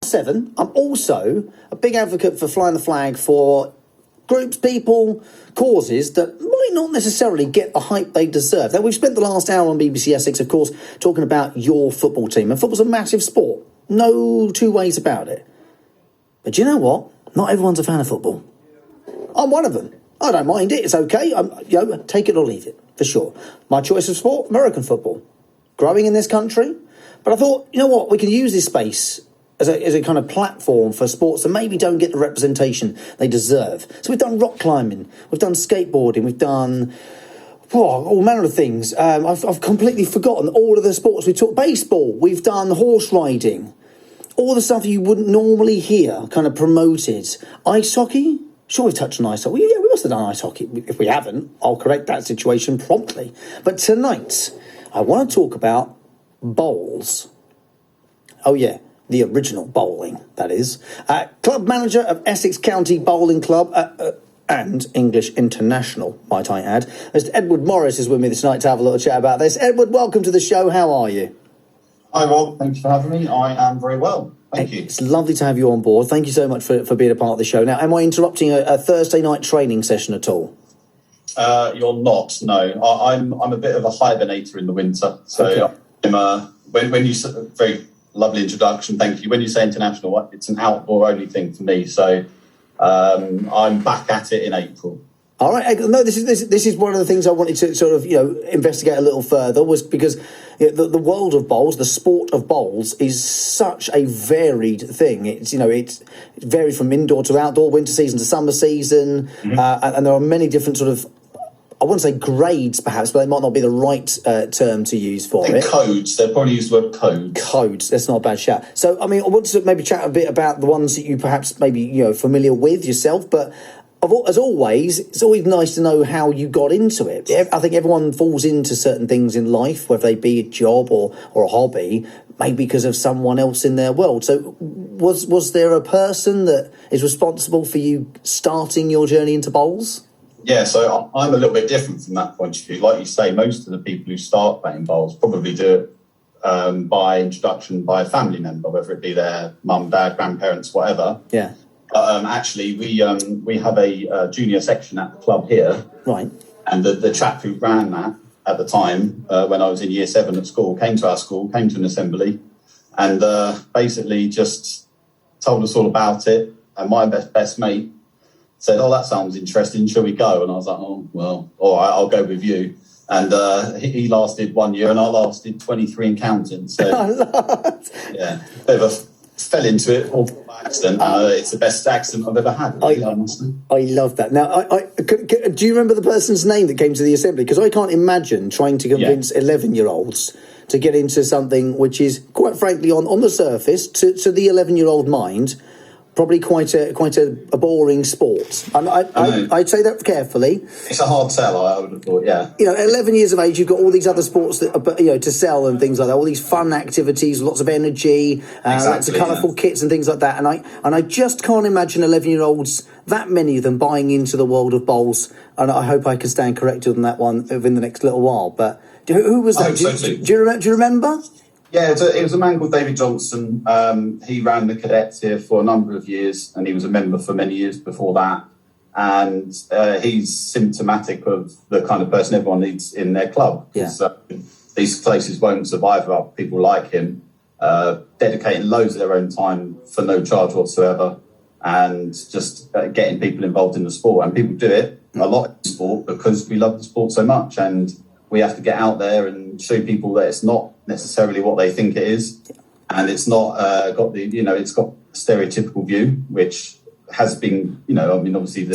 7. I'm also a big advocate for flying the flag for groups, people, causes that might not necessarily get the hype they deserve. Now, we've spent the last hour on BBC Essex, of course, talking about your football team. And football's a massive sport. No two ways about it. But you know what? Not everyone's a fan of football. I'm one of them. I don't mind it. It's okay. Take it or leave it, for sure. My choice of sport, American football. Growing in this country. But I thought, you know what? We can use this space as a kind of platform for sports that maybe don't get the representation they deserve. So we've done rock climbing, we've done skateboarding, we've done all manner of things. I've completely forgotten all of the sports. We talked baseball, we've done horse riding, all the stuff you wouldn't normally hear kind of promoted. Ice hockey? Sure, we've touched on ice hockey. Yeah, we must have done ice hockey. If we haven't, I'll correct that situation promptly. But tonight, I want to talk about bowls. Oh, yeah. The original bowling, that is. Club manager of Essex County Bowling Club and English International, might I add. Mr. Edward Morris is with me this night to have a little chat about this. Edward, welcome to the show. How are you? Hi, Rob. Thanks for having me. I am very well. Thank you. It's lovely to have you on board. Thank you so much for being a part of the show. Now, am I interrupting a Thursday night training session at all? You're not, no. I'm a bit of a hibernator in the winter. So okay. When you very lovely introduction, thank you. When you say international, it's an outdoor-only thing for me. So I'm back at it in April. All right. No, this is one of the things I wanted to sort of investigate a little further, was because the world of bowls, the sport of bowls, is such a varied thing. It's it's varied from indoor to outdoor, winter season to summer season, and there are many different sort of, I wouldn't say grades, perhaps, but they might not be the right term to use for it. Codes. They'll probably use the word codes. Codes. That's not a bad shout. So, I mean, I want to maybe chat a bit about the ones that you perhaps maybe familiar with yourself. But as always, it's always nice to know how you got into it. I think everyone falls into certain things in life, whether they be a job or a hobby, maybe because of someone else in their world. So, was there a person that is responsible for you starting your journey into bowls? Yeah, so I'm a little bit different from that point of view. Like you say, most of the people who start playing bowls probably do it by introduction by a family member, whether it be their mum, dad, grandparents, whatever. Yeah. Actually, we have a junior section at the club here. Right. And the chap who ran that at the time, when I was in year 7 at school, came to our school, came to an assembly, and basically just told us all about it. And my best mate said, "Oh, that sounds interesting. Shall we go?" And I was like, "Oh, well, all right, I'll go with you." And he lasted 1 year, and I lasted 23 and counting. So, yeah, bit of a fell into it all by accident. It's the best accident I've ever had. I love that. Now, do you remember the person's name that came to the assembly? Because I can't imagine trying to convince 11-year-olds to get into something which is, quite frankly, on the surface, to the 11-year-old mind, probably quite a boring sport. And I'd say that carefully. It's a hard sell, I would have thought, yeah. At 11 years of age, you've got all these other sports that are, to sell and things like that, all these fun activities, lots of energy, lots of colourful kits and things like that. And I just can't imagine 11-year-olds, that many of them, buying into the world of bowls. And I hope I can stand corrected on that one within the next little while. But who was that? Do you remember? Yeah, it was a man called David Johnson. He ran the cadets here for a number of years, and he was a member for many years before that. And he's symptomatic of the kind of person everyone needs in their club. Yeah. These places won't survive without people like him, dedicating loads of their own time for no charge whatsoever, and just getting people involved in the sport. And people do it a lot in sport because we love the sport so much, and we have to get out there and show people that it's not necessarily what they think it is, and it's not got the it's got a stereotypical view, which has been obviously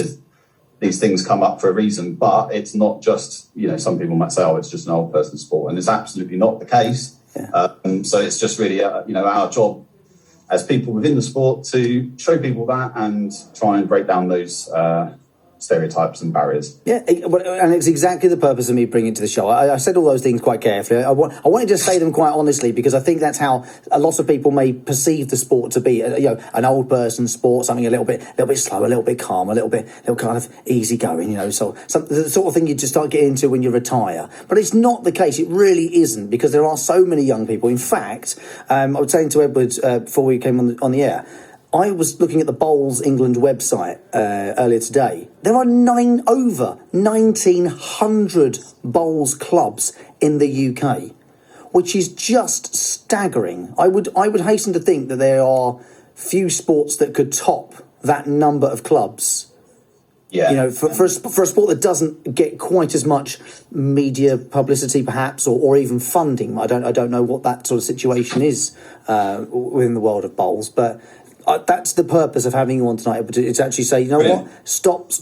these things come up for a reason, but it's not just some people might say, oh, it's just an old person's sport, and it's absolutely not the case. So it's just really our job as people within the sport to show people that and try and break down those stereotypes and barriers. Yeah, and it's exactly the purpose of me bringing it to the show. I said all those things quite carefully. I wanted to say them quite honestly because I think that's how a lot of people may perceive the sport to be. An old person sport, something a little bit slow, a little bit calm, a little kind of easygoing. So the sort of thing you just start getting into when you retire. But it's not the case. It really isn't, because there are so many young people. In fact, I was saying to Edward before we came on the air, I was looking at the Bowls England website earlier today. There are over 1,900 bowls clubs in the UK, which is just staggering. I would hasten to think that there are few sports that could top that number of clubs. Yeah. For a sport that doesn't get quite as much media publicity, perhaps, or even funding. I don't know what that sort of situation is within the world of bowls, but that's the purpose of having you on tonight. But it's actually say, what? Stop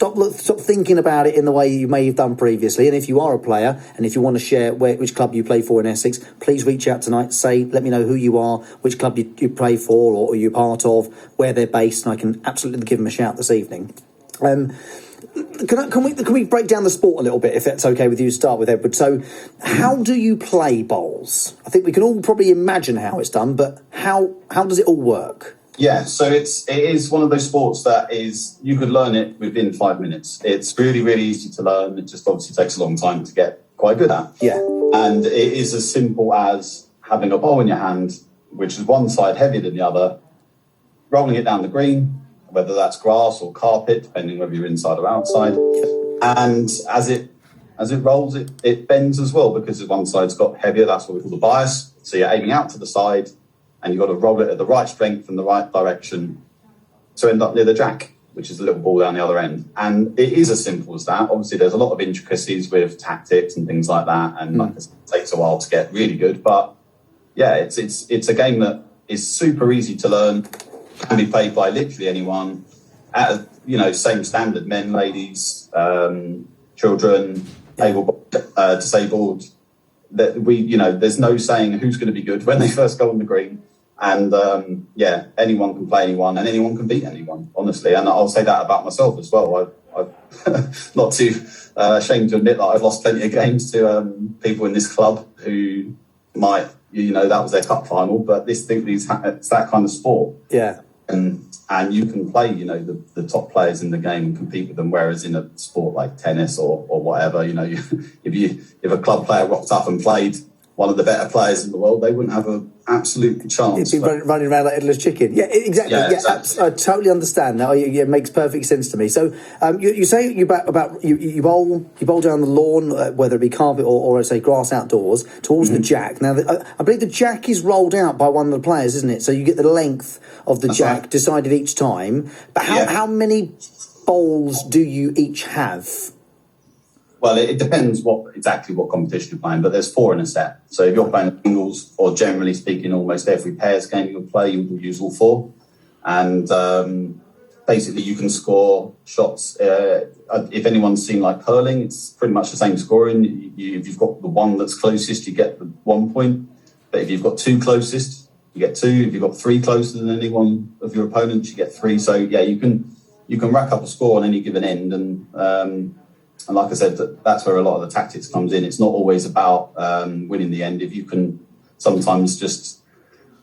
thinking about it in the way you may have done previously. And if you are a player, and if you want to share which club you play for in Essex, please reach out tonight. Let me know who you are, which club you play for, or you're part of, where they're based, and I can absolutely give them a shout this evening. Can we break down the sport a little bit, if that's okay with you to start with, Edward? So how do you play bowls? I think we can all probably imagine how it's done, but how does it all work? Yeah, so it is one of those sports that you could learn it within 5 minutes. It's really, really easy to learn. It just obviously takes a long time to get quite good at. Yeah. And it is as simple as having a bowl in your hand, which is one side heavier than the other, rolling it down the green, whether that's grass or carpet, depending whether you're inside or outside. And as it rolls, it bends as well, because if one side's got heavier, that's what we call the bias. So you're aiming out to the side, and you've got to roll it at the right strength and the right direction to end up near the jack, which is a little ball down the other end. And it is as simple as that. Obviously, there's a lot of intricacies with tactics and things like that, and like I said, it takes a while to get really good. But yeah, it's a game that is super easy to learn, can be played by literally anyone at same standard, men, ladies, children, able, disabled. That there's no saying who's going to be good when they first go on the green. And anyone can play anyone, and anyone can beat anyone, honestly. And I'll say that about myself as well. I'm not too ashamed to admit that I've lost plenty of games to people in this club who might, that was their cup final. But it's that kind of sport. Yeah. And you can play, the top players in the game and compete with them. Whereas in a sport like tennis or whatever, if a club player rocked up and played one of the better players in the world, they wouldn't have an absolute chance. He'd be running around like headless chicken. Yeah, exactly. Yeah, exactly. I totally understand that. It makes perfect sense to me. So you say you bowl down the lawn, whether it be carpet or I say grass outdoors, towards the jack. Now, I believe the jack is rolled out by one of the players, isn't it? So you get the length of the jack decided each time. But how many bowls do you each have? Well, it depends exactly what competition you're playing, but there's 4 in a set. So if you're playing singles, or generally speaking, almost every pairs game you'll play, you'll use all 4. And basically you can score shots. If anyone's seen like hurling, it's pretty much the same scoring. If you've got the one that's closest, you get the 1 point. But if you've got 2 closest, you get 2. If you've got 3 closer than any one of your opponents, you get 3. So yeah, you can rack up a score on any given end. And like I said, that's where a lot of the tactics comes in. It's not always about winning the end. If you can sometimes just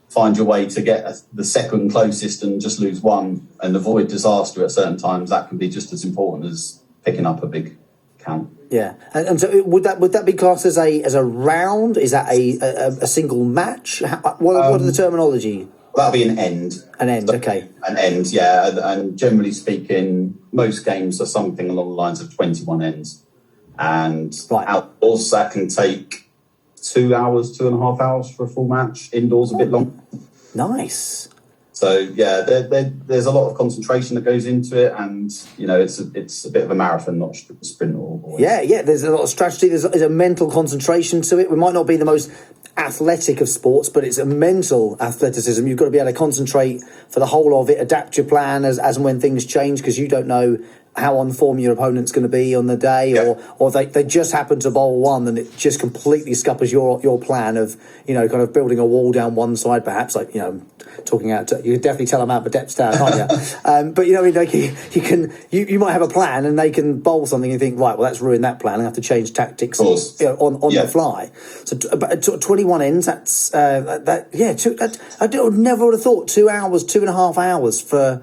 find your way to get the second closest and just lose 1 and avoid disaster at certain times, that can be just as important as picking up a big count. Yeah, and so would that be classed as a round? Is that a single match? What are the terminology? That'll be an end. An end, okay. An end, yeah. And generally speaking, most games are something along the lines of 21 ends. And outdoors, that can take 2 hours, 2.5 hours for a full match. Indoors, a bit longer. Nice. So, yeah, there's a lot of concentration that goes into it. And, it's a bit of a marathon, not a sprint. Yeah, there's a lot of strategy. There's a mental concentration to it. We might not be the most athletic of sports, but it's a mental athleticism. You've got to be able to concentrate for the whole of it, adapt your plan as and when things change, because you don't know how on form your opponent's going to be on the day, or they just happen to bowl one and it just completely scuppers your plan of, kind of building a wall down one side, perhaps, like, talking out, you can definitely tell them out the depth stand, can't you? But, you might have a plan and they can bowl something and you think, right, well, that's ruined that plan. I have to change tactics on the fly. So but 21 ends, that's, I never would have thought 2 hours, 2.5 hours for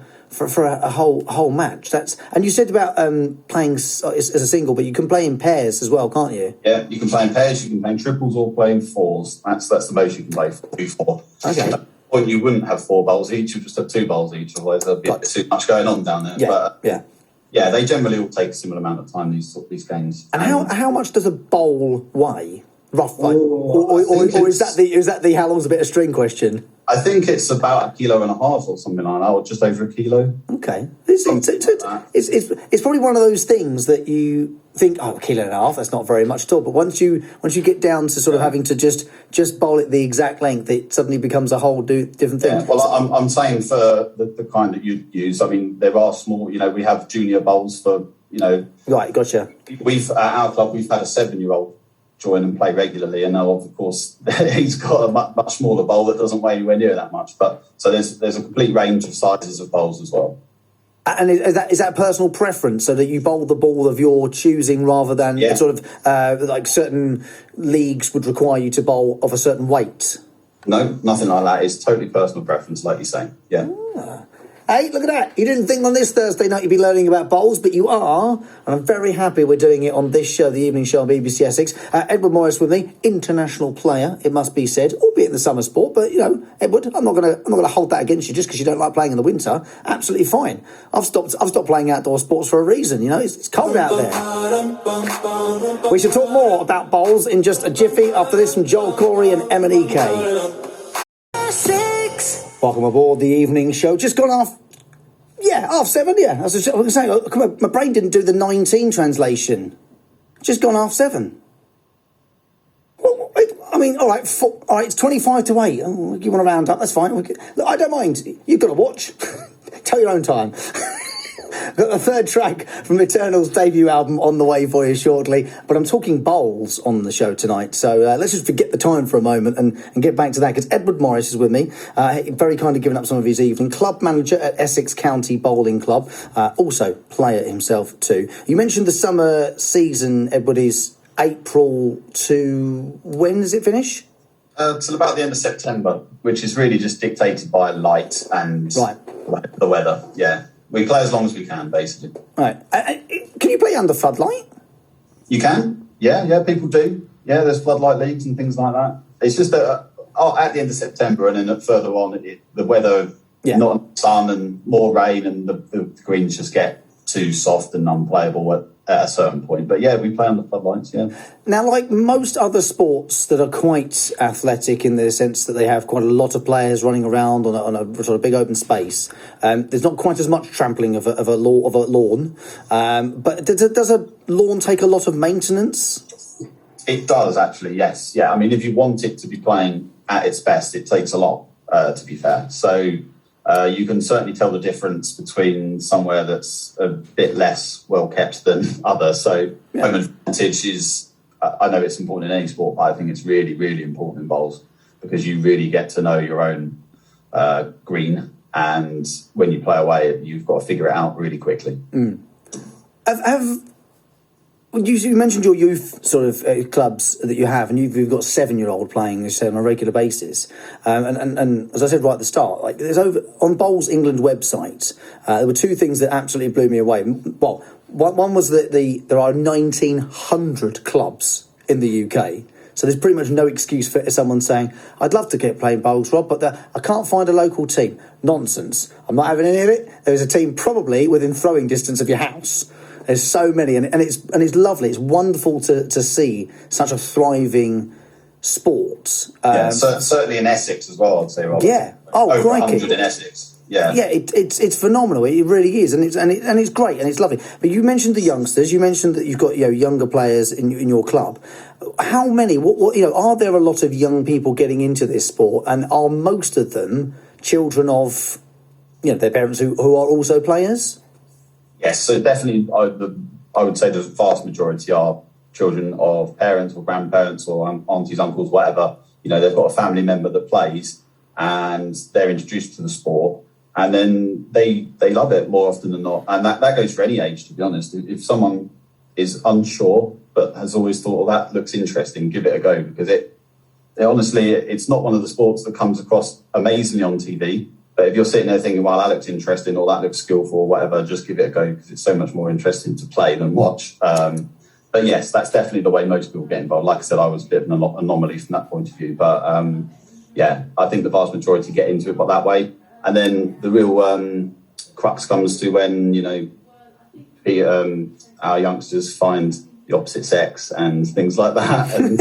a whole match. And you said about playing as a single, but you can play in pairs as well, can't you? Yeah, you can play in pairs, you can play in triples or play in fours. That's the most you can play for. 4. Okay. At that point, you wouldn't have 4 bowls each, you just have 2 bowls each, otherwise there'd be too much going on down there. Yeah, they generally all take a similar amount of time, these games. And how much does a bowl weigh, roughly? Or is that the how long's a bit of string question? I think it's about 1.5 kilos or something like that, or just over 1 kilo. Okay. It's probably one of those things that you think, 1.5 kilos, that's not very much at all. But once you get down to sort of having to just bowl it the exact length, it suddenly becomes a whole different thing. Yeah, well, I'm saying for the kind that you use, I mean, there are small, we have junior bowls for, Right, gotcha. At our club, we've had a 7-year-old join and play regularly, and now of course he's got a much smaller bowl that doesn't weigh anywhere near that much. But so there's a complete range of sizes of bowls as well. And is that personal preference, so that you bowl the ball of your choosing rather than sort of like certain leagues would require you to bowl of a certain weight? No, nothing like that. It's totally personal preference, like you're saying. Yeah. Hey, look at that. You didn't think on this Thursday night you'd be learning about bowls, but you are. And I'm very happy we're doing it on this show, the evening show on BBC Essex. Edward Morris with me, international player, it must be said, albeit in the summer sport. But, Edward, I'm not gonna hold that against you just because you don't like playing in the winter. Absolutely fine. I've stopped playing outdoor sports for a reason, It's cold out there. We should talk more about bowls in just a jiffy after this from Joel Corey and Emanike. Welcome aboard the evening show. Just gone half 7, yeah. I was going to say, my brain didn't do the 19 translation. Just gone 7:30. Well, I mean, all right, it's 25 to 8. Oh, you want to round up, that's fine. Look, I don't mind. You've got to watch. Tell your own time. Got the third track from Eternal's debut album on the way for you shortly, but I'm talking bowls on the show tonight, so let's just forget the time for a moment and get back to that, because Edward Morris is with me, very kindly giving up some of his evening, club manager at Essex County Bowling Club, also player himself too. You mentioned the summer season, Edward, is April to when does it finish? Till about the end of September, which is really just dictated by light and the weather, yeah. We play as long as we can, basically. Right. Can you play under floodlight? You can. Yeah, people do. Yeah, there's floodlight leagues and things like that. It's just that at the end of September and then further on, the weather, not sun and more rain, and the greens just get too soft and unplayable at a certain point. But yeah, we play under floodlights, yeah. Now, like most other sports that are quite athletic in the sense that they have quite a lot of players running around on a sort of big open space, there's not quite as much trampling of a lawn. But does a lawn take a lot of maintenance? It does, actually, yes. Yeah, I mean, if you want it to be playing at its best, it takes a lot, to be fair. So you can certainly tell the difference between somewhere that's a bit less well kept than others. So home advantage is, I know it's important in any sport, but I think it's really, really important in bowls, because you really get to know your own green, and when you play away, you've got to figure it out really quickly. You mentioned your youth sort of clubs that you have, and you've got 7-year-old playing, you say, on a regular basis. And as I said right at the start, like there's on Bowls England website, there were 2 things that absolutely blew me away. Well, one was that there are 1,900 clubs in the UK. So there's pretty much no excuse for someone saying, I'd love to get playing bowls, Rob, but I can't find a local team. Nonsense. I'm not having any of it. There's a team probably within throwing distance of your house. There's so many, and it's lovely. It's wonderful to see such a thriving sport. Certainly in Essex as well, I'd say, Rob. Yeah. Oh, over crikey. 100 in Essex. Yeah. Yeah, it's phenomenal. It really is, and it's great, and it's lovely. But you mentioned the youngsters. You mentioned that you've got younger players in your club. How many? What are there a lot of young people getting into this sport, and are most of them children of their parents who are also players? Yes, so definitely I would say the vast majority are children of parents or grandparents or aunties, uncles, whatever. They've got a family member that plays and they're introduced to the sport, and then they love it more often than not. And that goes for any age, to be honest. If someone is unsure but has always thought, well, that looks interesting, give it a go, because honestly, it's not one of the sports that comes across amazingly on TV. But if you're sitting there thinking, well, that looks interesting or that looks skillful or whatever, just give it a go, because it's so much more interesting to play than watch. But yes, that's definitely the way most people get involved. Like I said, I was a bit of an anomaly from that point of view. But I think the vast majority get into it that way. And then the real crux comes to when, our youngsters find the opposite sex and things like that. And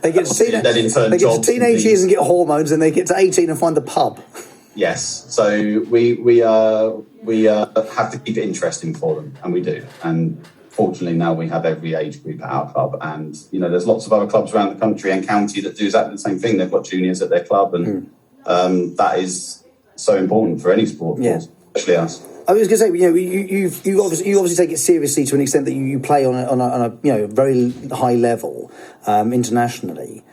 they get to teenage years and get hormones, and they get to 18 and find the pub. Yes, so we have to keep it interesting for them, and we do. And fortunately, now we have every age group at our club, and there's lots of other clubs around the country and county that do exactly the same thing. They've got juniors at their club, and that is so important for any sport, especially us. I was going to say, you obviously take it seriously to an extent that you play on a very high level internationally.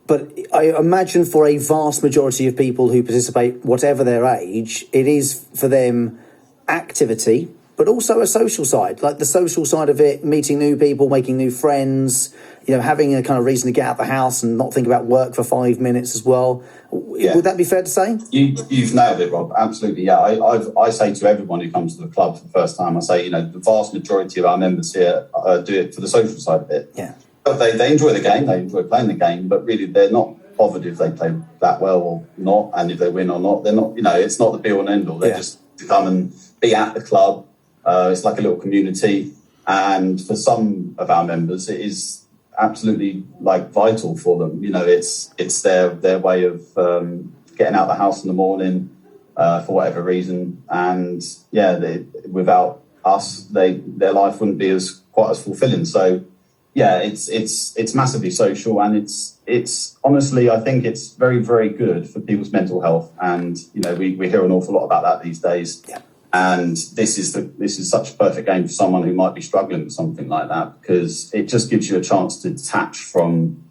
But I imagine for a vast majority of people who participate, whatever their age, it is for them activity, but also a social side, like the social side of it, meeting new people, making new friends, having a kind of reason to get out of the house and not think about work for 5 minutes as well. Yeah. Would that be fair to say? You've nailed it, Rob. Absolutely, yeah. I say to everyone who comes to the club for the first time, I say, the vast majority of our members here do it for the social side of it. Yeah. But they enjoy the game, they enjoy playing the game, but really they're not bothered if they play that well or not, and if they win or not. They're not, it's not the be all and end all. They're just to come and be at the club. It's like a little community, and for some of our members, it is absolutely vital for them. It's their way of getting out of the house in the morning for whatever reason, and without us, their life wouldn't be quite as fulfilling. So. Yeah, it's massively social, and it's honestly, I think it's very, very good for people's mental health. And we hear an awful lot about that these days. Yeah. And this is such a perfect game for someone who might be struggling with something like that, because it just gives you a chance to detach from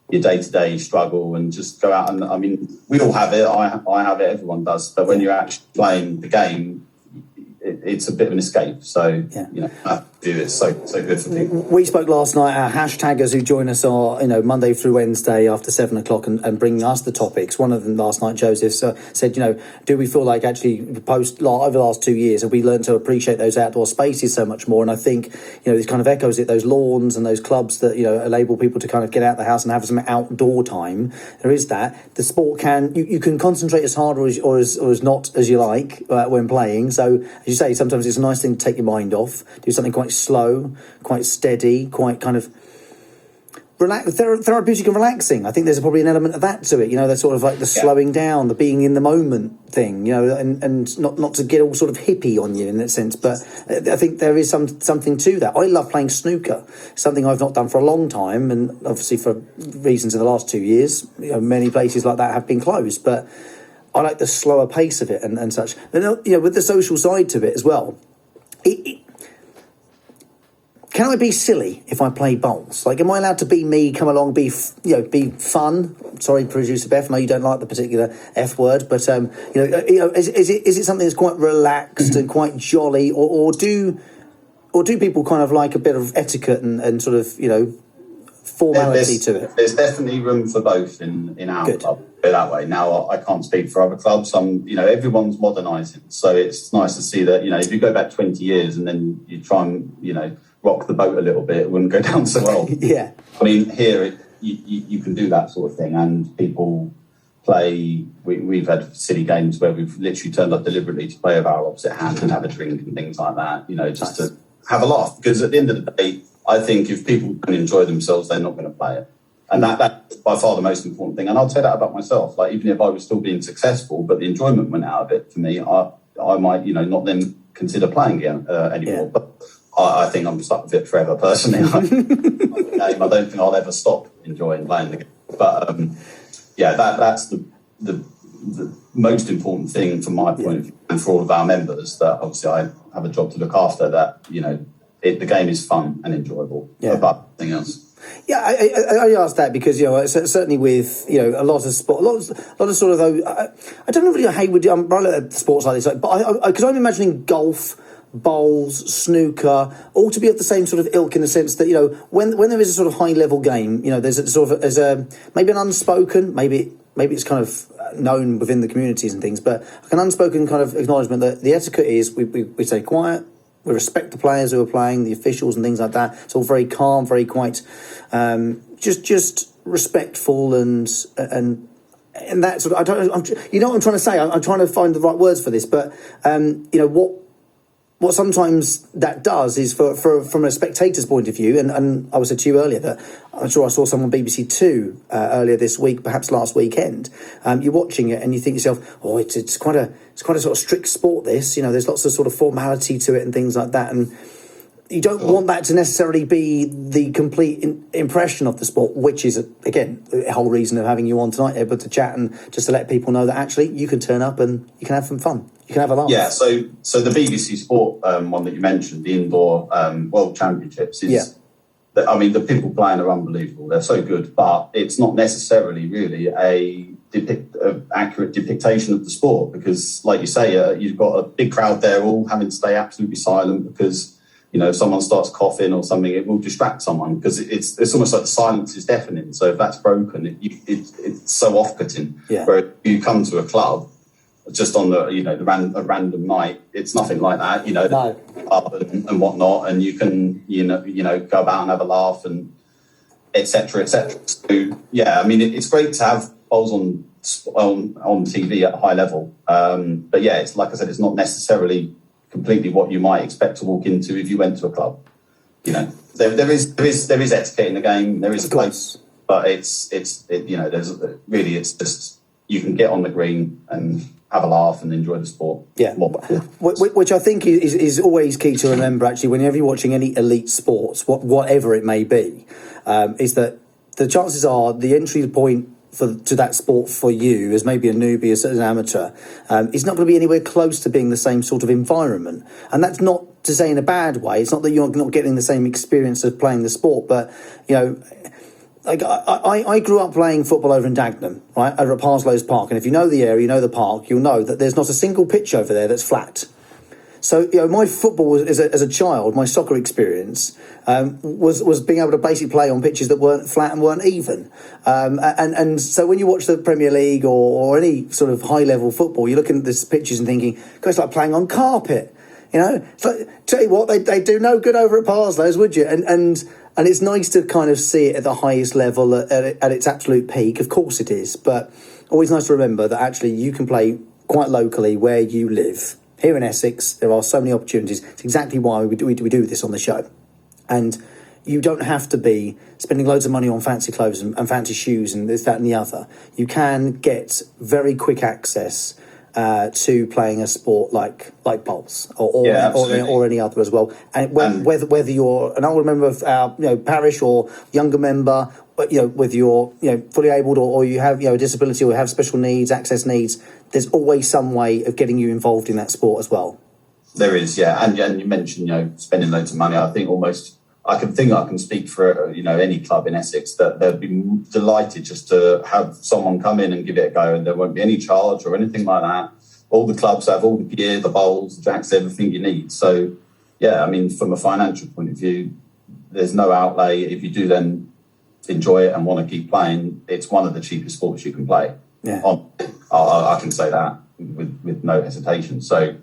your day-to-day struggle and just go out. And I mean, we all have it. I have it. Everyone does. But when you're actually playing the game, it's a bit of an escape. So, it's so good for people. We spoke last night. Our hashtaggers who join us are, Monday through Wednesday after 7 o'clock and bringing us the topics. One of them last night, Joseph, said, do we feel like actually over the last 2 years, have we learned to appreciate those outdoor spaces so much more? And I think, this kind of echoes it, those lawns and those clubs that, enable people to kind of get out the house and have some outdoor time. There is that. The sport you can concentrate as hard or as not as you like when playing. So, as you say, sometimes it's a nice thing to take your mind off, do something quite slow, quite steady, quite kind of therapeutic and relaxing. I think there's probably an element of that to it. That's sort of like the slowing down, the being in the moment thing. And not to get all sort of hippie on you in that sense, but I think there is something to that. I love playing snooker, something I've not done for a long time, and obviously for reasons in the last 2 years, many places like that have been closed, but I like the slower pace of it and such. And, with the social side to it as well. Can I be silly if I play bowls? Am I allowed to be me, come along, be fun? Sorry, producer Beth, I know you don't like the particular F word, but is it something that's quite relaxed and quite jolly, or do people kind of like a bit of etiquette and sort of formality to it? There's definitely room for both in our club, that way. Now, I can't speak for other clubs. Everyone's modernising, so it's nice to see that, if you go back 20 years and then you try and, rock the boat a little bit, it wouldn't go down so well. Yeah. I mean, here, you can do that sort of thing, and people play. We've had silly games where we've literally turned up deliberately to play with our opposite hand and have a drink and things like that, just to have a laugh. Because at the end of the day, I think if people can enjoy themselves, they're not going to play it. And that's by far the most important thing. And I'll say that about myself. Even if I was still being successful, but the enjoyment went out of it for me, I might, not then consider playing again anymore. Yeah. But I think I'm stuck with it forever, personally. I don't think I'll ever stop enjoying playing the game. But, that's the most important thing from my point of view. and for all of our members that obviously I have a job to look after, that, the game is fun and enjoyable above anything else. Yeah, I asked that because certainly with a lot of sport, a lot of sort of though. I don't know really how you would umbrella at sports like this, but because I'm imagining golf, bowls, snooker, all to be of the same sort of ilk in the sense that when there is a sort of high level game, there's a sort of maybe an unspoken, maybe it's kind of known within the communities and things, but like an unspoken kind of acknowledgement that the etiquette is we stay quiet. We respect the players who are playing, the officials and things like that. It's all very calm, very quite, just respectful and that sort of. You know what I'm trying to say. I'm trying to find the right words for this, but what sometimes that does is from a spectator's point of view, and I was said to you earlier that I'm sure I saw someone on BBC Two earlier this week, perhaps last weekend. You're watching it and you think to yourself, oh, it's quite a sort of strict sport. This, there's lots of sort of formality to it and things like that, and you don't want that to necessarily be the complete impression of the sport, which is, again, the whole reason of having you on tonight, able to chat and just to let people know that actually you can turn up and you can have some fun. You can have a laugh. Yeah, so the BBC Sport one that you mentioned, the indoor World Championships, is, the people playing are unbelievable. They're so good, but it's not necessarily really a accurate depiction of the sport because, like you say, you've got a big crowd there all having to stay absolutely silent because if someone starts coughing or something, it will distract someone because it's almost like the silence is deafening. So if that's broken, it's so off-putting. Yeah. Where if you come to a club just on the a random night, it's nothing like that. No. Up and whatnot, and you can go about and have a laugh and etc. etc. So yeah, it's great to have bowls on TV at a high level. But yeah, it's like I said, it's not necessarily completely what you might expect to walk into if you went to a club. There is etiquette in the game. There is a place, but it's just you can get on the green and have a laugh and enjoy the sport. Yeah, which I think is always key to remember. Actually, whenever you're watching any elite sports, whatever it may be, is that the chances are the entry point to that sport for you as maybe a newbie, as an amateur, is not going to be anywhere close to being the same sort of environment. And that's not to say in a bad way. It's not that you're not getting the same experience of playing the sport, but like I grew up playing football over in Dagenham, right, over at Parslows Park. And if you know the area, you know the park, you'll know that there's not a single pitch over there that's flat. So, my football as a child, my soccer experience was being able to basically play on pitches that weren't flat and weren't even. And so when you watch the Premier League or any sort of high-level football, you're looking at these pitches and thinking, God, it's like playing on carpet. It's like, tell you what, they do no good over at Parslows, would you? And it's nice to kind of see it at the highest level, at its absolute peak. Of course it is. But always nice to remember that actually you can play quite locally where you live. Here in Essex, there are so many opportunities. It's exactly why we do this on the show. And you don't have to be spending loads of money on fancy clothes and fancy shoes and this, that and the other. You can get very quick access to playing a sport like bowls or any other as well. And whether you're an older member of our parish or younger member, whether you're fully abled or you have a disability or have special needs, access needs, there's always some way of getting you involved in that sport as well. There is, yeah, and you mentioned spending loads of money. I think I can speak for any club in Essex that they'd be delighted just to have someone come in and give it a go, and there won't be any charge or anything like that. All the clubs have all the gear, the bowls, the jacks, everything you need. So yeah, from a financial point of view, there's no outlay. If you do then enjoy it and want to keep playing, it's one of the cheapest sports you can play. Yeah, I can say that with no hesitation. So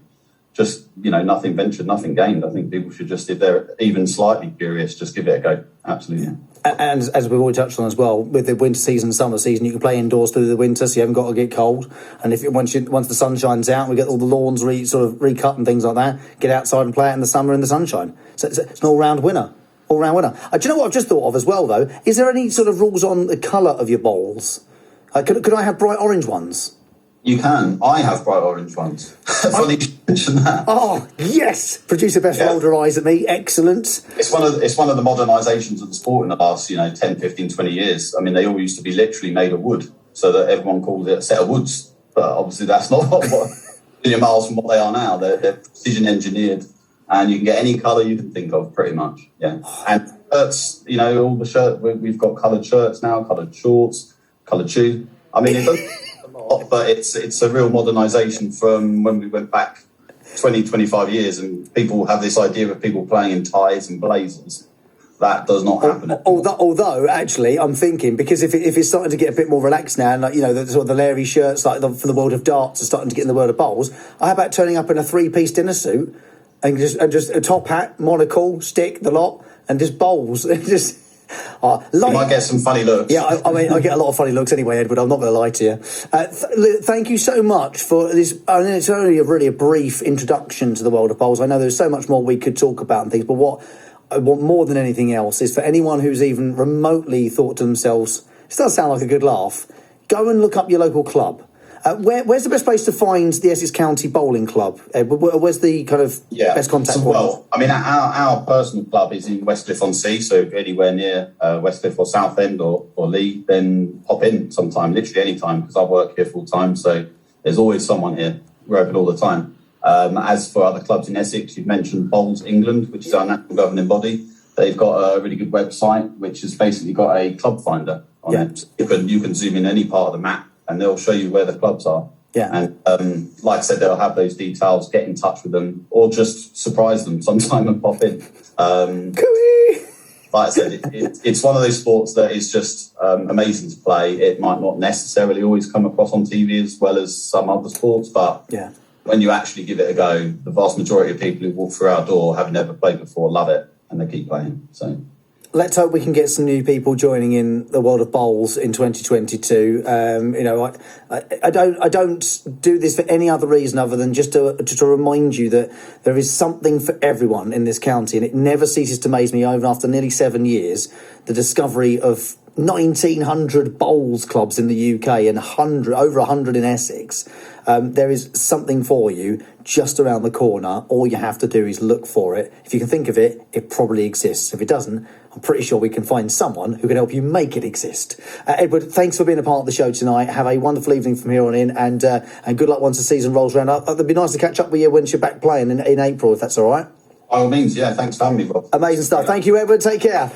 just, nothing ventured, nothing gained. I think people should just, if they're even slightly curious, just give it a go. Absolutely. And as we've already touched on as well, with the winter season, summer season, you can play indoors through the winter, so you haven't got to get cold. And once the sun shines out, we get all the lawns recut and things like that. Get outside and play it in the summer in the sunshine. So it's an all-round winner. All-round winner. Do you know what I've just thought of as well, though? Is there any sort of rules on the colour of your bowls? Could I have bright orange ones? You can. I have bright orange ones. Funny you should mention that. Oh, yes! Producer Beth rolled her eyes at me. Excellent. It's one of the modernisations of the sport in the last, 10, 15, 20 years. They all used to be literally made of wood, so that everyone called it a set of woods. But obviously that's not what million miles from what they are now. They're precision engineered, and you can get any colour you can think of, pretty much. Yeah, and shirts, all the shirts. We've got coloured shirts now, coloured shorts, coloured shoes. I mean, it doesn't a lot, but it's a real modernisation from when we went back 20, 25 years, and people have this idea of people playing in ties and blazers. That does not happen. Although, actually, I'm thinking, because if it's starting to get a bit more relaxed now, and the sort of the Larry shirts, like for the world of darts, are starting to get in the world of bowls. How about turning up in a 3-piece dinner suit and just a top hat, monocle, stick, the lot, and just bowls, just. You might get some funny looks. Yeah, I mean, I get a lot of funny looks anyway, Edward. I'm not going to lie to you. Thank you so much for this. I mean, it's only a brief introduction to the world of bowls. I know there's so much more we could talk about and things, but what I want more than anything else is for anyone who's even remotely thought to themselves, "This does sound like a good laugh," go and look up your local club. Where's the best place to find the Essex County Bowling Club? Where's the kind of best contact point? Well, I mean, our personal club is in Westcliff-on-Sea, so if you're anywhere near Westcliff or Southend or Lee, then pop in sometime, literally any time, because I work here full time, so there's always someone here. We're open all the time. As for other clubs in Essex, you've mentioned Bowls England, which is our national governing body. They've got a really good website, which has basically got a club finder on it. You can zoom in any part of the map, and they'll show you where the clubs are. Yeah. And like I said, they'll have those details. Get in touch with them, or just surprise them sometime and pop in. Like I said, it's one of those sports that is just amazing to play. It might not necessarily always come across on TV as well as some other sports, but when you actually give it a go, the vast majority of people who walk through our door, having never played before, love it, and they keep playing. So let's hope we can get some new people joining in the world of bowls in 2022. I don't do this for any other reason other than just to remind you that there is something for everyone in this county, and it never ceases to amaze me, even after nearly 7 years, the discovery of 1,900 bowls clubs in the UK and over 100 in Essex. There is something for you just around the corner. All you have to do is look for it. If you can think of it, it probably exists. If it doesn't, I'm pretty sure we can find someone who can help you make it exist. Edward, thanks for being a part of the show tonight. Have a wonderful evening from here on in, and good luck once the season rolls around. It'd be nice to catch up with you once you're back playing in April, if that's all right. By all means, yeah. Thanks for having me, Rob. Amazing stuff. Thank you, Edward. Take care.